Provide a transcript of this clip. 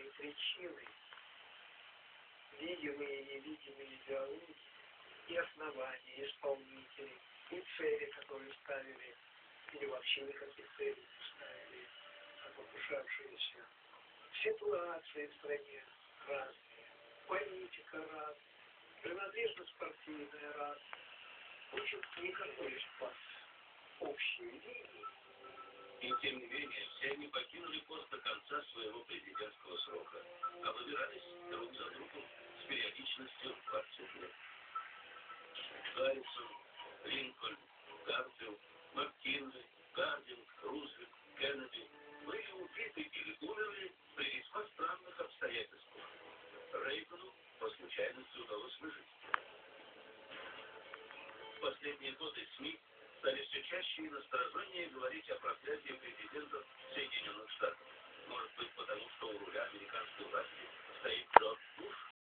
и причины, видимые и невидимые идеологии, и основания, исполнители, и цели, которые ставили, или вообще никаких целей не ставили, а покушавшиеся. Ситуации в стране разные, политика разная, принадлежность партийная разная. В общем, никакой спас общей линии. И тем не менее, все они покинули пост до конца своего президентского срока, а выбирались друг за другом с периодичностью 20 лет.